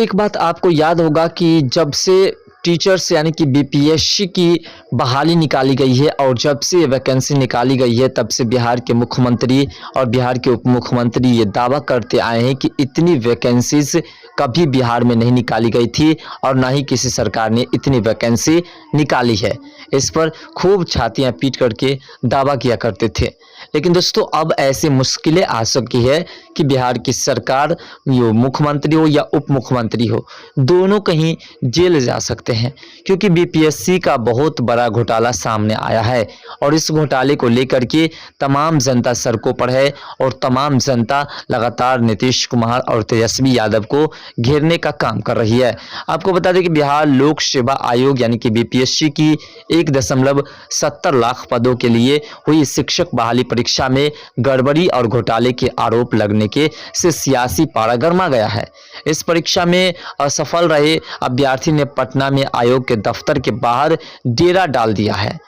एक बात आपको याद होगा कि जब से टीचर्स यानी कि बीपीएससी की बहाली निकाली गई है और जब से ये वैकेंसी निकाली गई है, तब से बिहार के मुख्यमंत्री और बिहार के उप मुख्यमंत्री ये दावा करते आए हैं कि इतनी वैकेंसीज कभी बिहार में नहीं निकाली गई थी और ना ही किसी सरकार ने इतनी वैकेंसी निकाली है। इस पर खूब छातियां पीट करके दावा किया करते थे। लेकिन दोस्तों, अब ऐसी मुश्किलें आ सकती है कि बिहार की सरकार, यो मुख्यमंत्री हो या उप मुख्यमंत्री हो, दोनों कहीं जेल जा सकते हैं, क्योंकि बीपीएससी का बहुत बड़ा घोटाला सामने आया है और इस घोटाले को लेकर के तमाम जनता सड़कों पर है और तमाम जनता लगातार नीतीश कुमार और तेजस्वी यादव को घेरने का काम कर रही है। आपको बता दें कि बिहार लोक सेवा आयोग यानी कि बीपीएससी की 1.70 लाख पदों के लिए हुई शिक्षक बहाली परीक्षा में गड़बड़ी और घोटाले के आरोप लगने के से सियासी पारा गर्मा गया है। इस परीक्षा में असफल रहे अभ्यर्थी ने पटना में आयोग के दफ्तर के बाहर डेरा डाल दिया है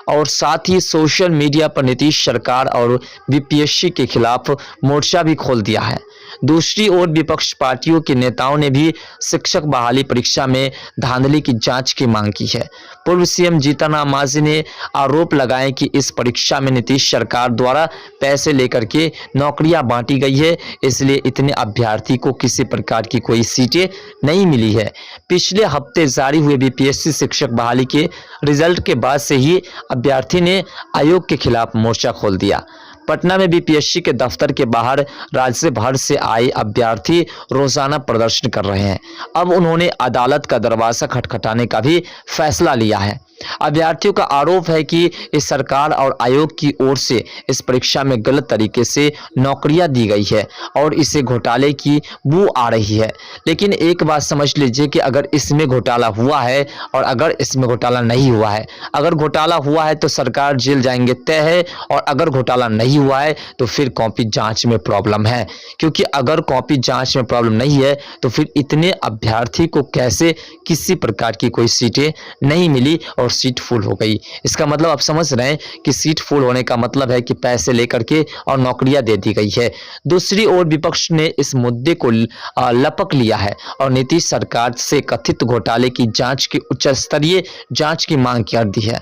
और साथ ही सोशल मीडिया पर नीतीश सरकार और बीपीएससी के खिलाफ मोर्चा भी खोल दिया है। दूसरी ओर विपक्ष पार्टियों के नेताओं ने भी शिक्षक बहाली परीक्षा में धांधली की जांच की मांग की है। पूर्व सीएम जीतन राम मांझी ने आरोप लगाए कि इस परीक्षा में नीतीश सरकार द्वारा पैसे लेकर के नौकरियां बांटी गई है, इसलिए इतने अभ्यर्थी को किसी प्रकार की कोई सीटें नहीं मिली है। पिछले हफ्ते जारी हुए बीपीएससी शिक्षक बहाली के रिजल्ट के बाद से ही अभ्यर्थी ने आयोग के खिलाफ मोर्चा खोल दिया। पटना में बीपीएससी के दफ्तर के बाहर राज्य भर से आए अभ्यर्थी रोजाना प्रदर्शन कर रहे हैं। अब उन्होंने अदालत का दरवाजा खटखटाने का भी फैसला लिया है। अभ्यर्थियों का आरोप है कि इस सरकार और आयोग की ओर से इस परीक्षा में गलत तरीके से नौकरियां दी गई है और इसे घोटाले की बू आ रही है। लेकिन एक बात समझ लीजिए कि अगर इसमें घोटाला हुआ है और अगर इसमें घोटाला नहीं हुआ है, अगर घोटाला हुआ है तो सरकार जेल जाएंगे तय है, और अगर घोटाला नहीं हुआ है तो फिर कॉपी जांच में प्रॉब्लम है। क्योंकि अगर कॉपी जांच में प्रॉब्लम नहीं है तो फिर इतने अभ्यर्थी को कैसे किसी प्रकार की कोई सीटें नहीं मिली और सीट फुल हो गई। इसका मतलब आप समझ रहे हैं कि सीट फुल होने का मतलब है कि पैसे लेकर के और नौकरियां दे दी गई है। दूसरी ओर विपक्ष ने इस मुद्दे को लपक लिया है और नीतीश सरकार से कथित घोटाले की जांच की उच्च स्तरीय जांच की मांग कर दी है।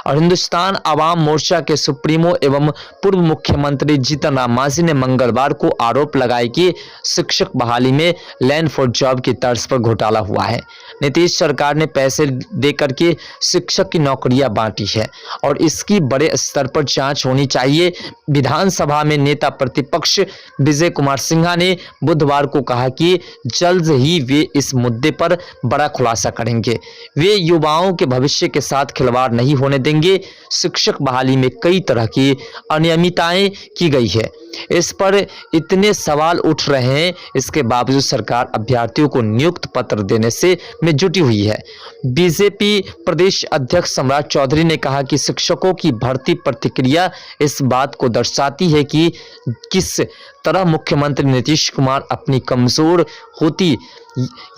और हिंदुस्तान अवाम मोर्चा के सुप्रीमो एवं पूर्व मुख्यमंत्री जीतन राम मांझी ने मंगलवार को आरोप लगाया कि शिक्षक बहाली में लैंड फॉर जॉब की तर्ज पर घोटाला हुआ है। नीतीश सरकार ने पैसे देकर के शिक्षक की नौकरियां बांटी है और इसकी बड़े स्तर पर जांच होनी चाहिए। विधानसभा में नेता प्रतिपक्ष विजय कुमार सिन्हा ने बुधवार को कहा कि जल्द ही वे इस मुद्दे पर बड़ा खुलासा करेंगे। वे युवाओं के भविष्य के साथ खिलवाड़ नहीं होने देंगे। शिक्षक बहाली में कई तरह की अनियमितताएं की गई है, इस पर इतने सवाल उठ रहे हैं, इसके बावजूद सरकार अभ्यर्थियों को नियुक्त पत्र देने से में जुटी हुई है। बीजेपी प्रदेश अध्यक्ष सम्राट चौधरी ने कहा कि शिक्षकों की भर्ती प्रतिक्रिया इस बात को दर्शाती है कि किस तरह मुख्यमंत्री नीतीश कुमार अपनी कमजोर होती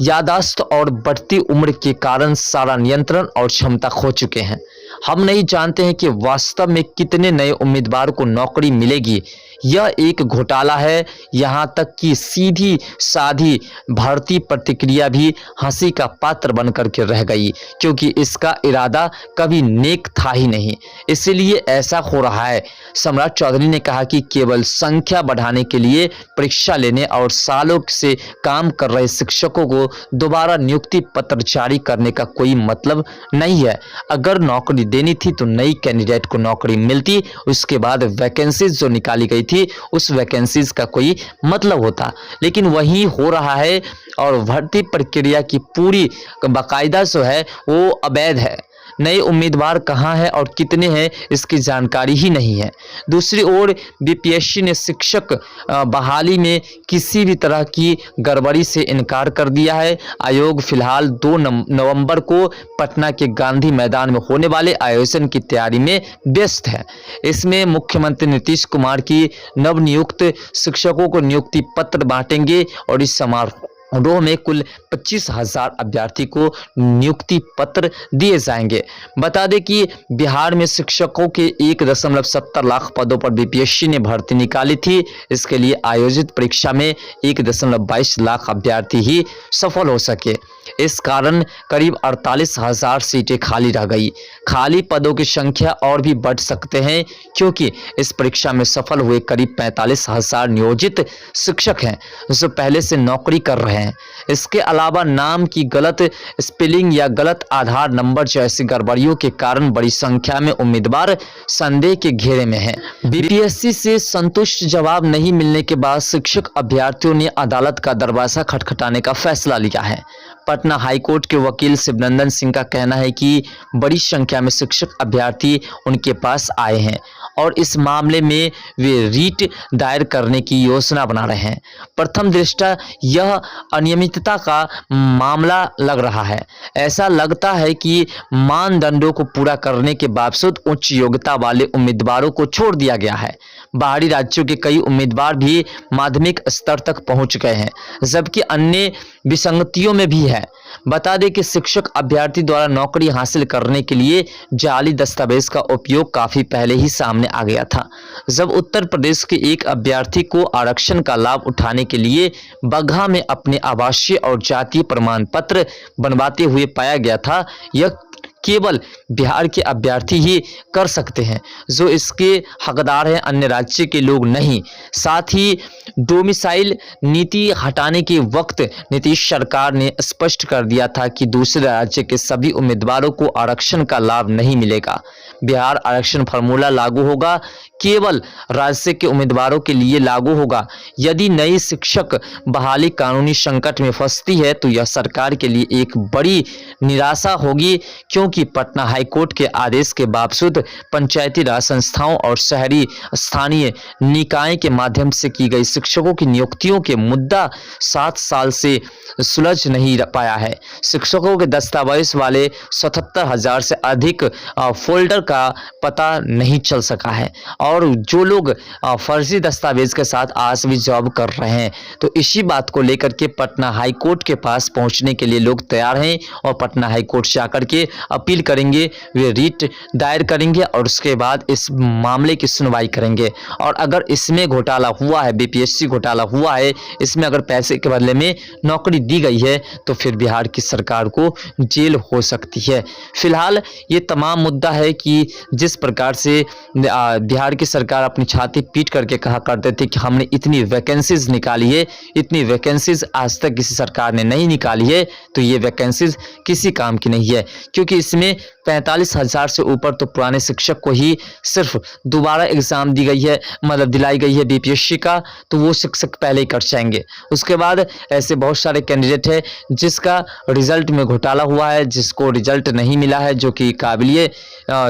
याददाश्त और बढ़ती उम्र के कारण सारा नियंत्रण और क्षमता खो चुके हैं। हम नहीं जानते हैं कि वास्तव में कितने नए उम्मीदवार को नौकरी मिलेगी। यह एक घोटाला है। यहाँ तक कि सीधी साधी भर्ती प्रतिक्रिया भी हंसी का पात्र बनकर के रह गई, क्योंकि इसका इरादा कभी नेक था ही नहीं, इसलिए ऐसा हो रहा है। सम्राट चौधरी ने कहा कि केवल संख्या बढ़ाने के लिए परीक्षा लेने और सालों से काम कर रहे शिक्षकों को दोबारा नियुक्ति पत्र जारी करने का कोई मतलब नहीं है। अगर नौकरी देनी थी तो नई कैंडिडेट को नौकरी मिलती, उसके बाद वैकेंसीज जो निकाली गई थी उस वैकेंसीज का कोई मतलब होता। लेकिन वही हो रहा है और भर्ती प्रक्रिया की पूरी बाकायदा जो है वो अवैध है। नए उम्मीदवार कहां हैं और कितने हैं इसकी जानकारी ही नहीं है। दूसरी ओर बीपीएससी ने शिक्षक बहाली में किसी भी तरह की गड़बड़ी से इनकार कर दिया है। आयोग फिलहाल 2 नवंबर को पटना के गांधी मैदान में होने वाले आयोजन की तैयारी में व्यस्त है। इसमें मुख्यमंत्री नीतीश कुमार की नवनियुक्त शिक्षकों को नियुक्ति पत्र बांटेंगे और इस समारोह रोह में कुल 25,000 अभ्यर्थी को नियुक्ति पत्र दिए जाएंगे। बता दें कि बिहार में शिक्षकों के 1.70 लाख पदों पर बीपीएससी ने भर्ती निकाली थी। इसके लिए आयोजित परीक्षा में 1.22 लाख अभ्यर्थी ही सफल हो सके। इस कारण करीब 48,000 सीटें खाली रह गई। खाली पदों की संख्या और भी बढ़ सकते हैं, क्योंकि इस परीक्षा में सफल हुए करीब 45,000 नियोजित शिक्षक हैं जो पहले से नौकरी कर रहे हैं। इसके अलावा नाम की गलत स्पेलिंग या गलत आधार नंबर जैसी गड़बड़ियों के कारण बड़ी संख्या में उम्मीदवार संदेह के घेरे में हैं। बीपीएससी से संतुष्ट जवाब नहीं मिलने के बाद शिक्षक अभ्यर्थियों ने अदालत का दरवाजा खटखटाने का फैसला लिया है। पटना हाईकोर्ट के वकील शिवनंदन सिंह का कहना है कि बड़ी संख्या में शिक्षक अभ्यर्थी उनके पास आए हैं और इस मामले में वे रीट दायर करने की योजना बना रहे हैं। प्रथम दृष्टया यह अनियमितता का मामला लग रहा है। ऐसा लगता है कि मानदंडों को पूरा करने के बावजूद उच्च योग्यता वाले उम्मीदवारों को छोड़ दिया गया है। बाहरी राज्यों के कई उम्मीदवार भी माध्यमिक स्तर तक पहुंच गए हैं, जबकि अन्य विसंगतियों में भी है। बता दें कि शिक्षक अभ्यर्थी द्वारा नौकरी हासिल करने के लिए जाली दस्तावेज का उपयोग काफी पहले ही सामने आ गया था, जब उत्तर प्रदेश के एक अभ्यर्थी को आरक्षण का लाभ उठाने के लिए बगहा में अपने आवासीय और जातीय प्रमाण पत्र बनवाते हुए पाया गया था। यह केवल बिहार के अभ्यर्थी ही कर सकते हैं जो इसके हकदार हैं, अन्य राज्य के लोग नहीं। साथ ही डोमिसाइल नीति हटाने के वक्त नीतीश सरकार ने स्पष्ट कर दिया था कि दूसरे राज्य के सभी उम्मीदवारों को आरक्षण का लाभ नहीं मिलेगा। बिहार आरक्षण फार्मूला लागू होगा, केवल राज्य के उम्मीदवारों के लिए लागू होगा। यदि नई शिक्षक बहाली कानूनी संकट में फंसती है तो यह सरकार के लिए एक बड़ी निराशा होगी, क्योंकि पटना हाईकोर्ट के आदेश के बावजूद पंचायती राज संस्थाओं और शहरी स्थानीय निकाय के माध्यम से की गई शिक्षकों की नियुक्तियों के मुद्दा 7 साल से सुलझ नहीं पाया है। शिक्षकों के दस्तावेज वाले 77,000 से अधिक फोल्डर का पता नहीं चल सका है और जो लोग फर्जी दस्तावेज के साथ आज भी जॉब कर रहे हैं, तो इसी बात को लेकर के पटना हाईकोर्ट के पास पहुंचने के लिए लोग तैयार हैं और पटना हाईकोर्ट से आकर के अपील करेंगे, वे रीट दायर करेंगे और उसके बाद इस मामले की सुनवाई करेंगे। और अगर इसमें घोटाला हुआ है, बीपीएससी घोटाला हुआ है, इसमें अगर पैसे के बदले में नौकरी दी गई है, तो फिर बिहार की सरकार को जेल हो सकती है। फिलहाल ये तमाम मुद्दा है कि जिस प्रकार से बिहार की सरकार अपनी छाती पीट करके कहा करते थे कि हमने इतनी वैकेंसीज निकाली है, इतनी वैकेंसीज आज तक किसी सरकार ने नहीं निकाली है, तो ये वैकेंसीज किसी काम की नहीं है, क्योंकि इसमें 45,000 से ऊपर तो पुराने शिक्षक को ही सिर्फ दोबारा एग्जाम दी गई है, मतलब दिलाई गई है बीपीएससी का, तो वो शिक्षक पहले ही कर जाएंगे। उसके बाद ऐसे बहुत सारे कैंडिडेट है जिसका रिजल्ट में घोटाला हुआ है, जिसको रिजल्ट नहीं मिला है, जो कि काबिलियत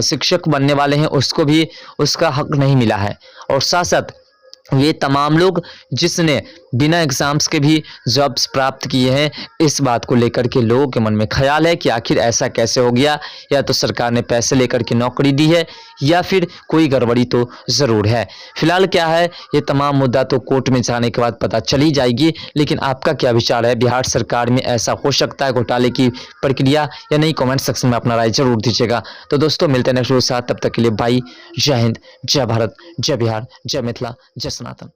शिक्षक बनने वाले हैं, उसको भी उसका हक नहीं मिला है। और साथ साथ ये तमाम लोग जिसने बिना एग्जाम्स के भी जॉब्स प्राप्त किए हैं, इस बात को लेकर के लोगों के मन में ख्याल है कि आखिर ऐसा कैसे हो गया, या तो सरकार ने पैसे लेकर के नौकरी दी है या फिर कोई गड़बड़ी तो ज़रूर है। फिलहाल क्या है, ये तमाम मुद्दा तो कोर्ट में जाने के बाद पता चली जाएगी, लेकिन आपका क्या विचार है, बिहार सरकार में ऐसा हो सकता है घोटाले की प्रक्रिया या नहीं? कमेंट सेक्शन में अपना राय जरूर दीजिएगा। तो दोस्तों मिलते हैं नेक्स्ट वीडियो के साथ, तब तक के लिए बाय, जय हिंद, जय भारत, जय बिहार, जय मिथिला, जय सनातन।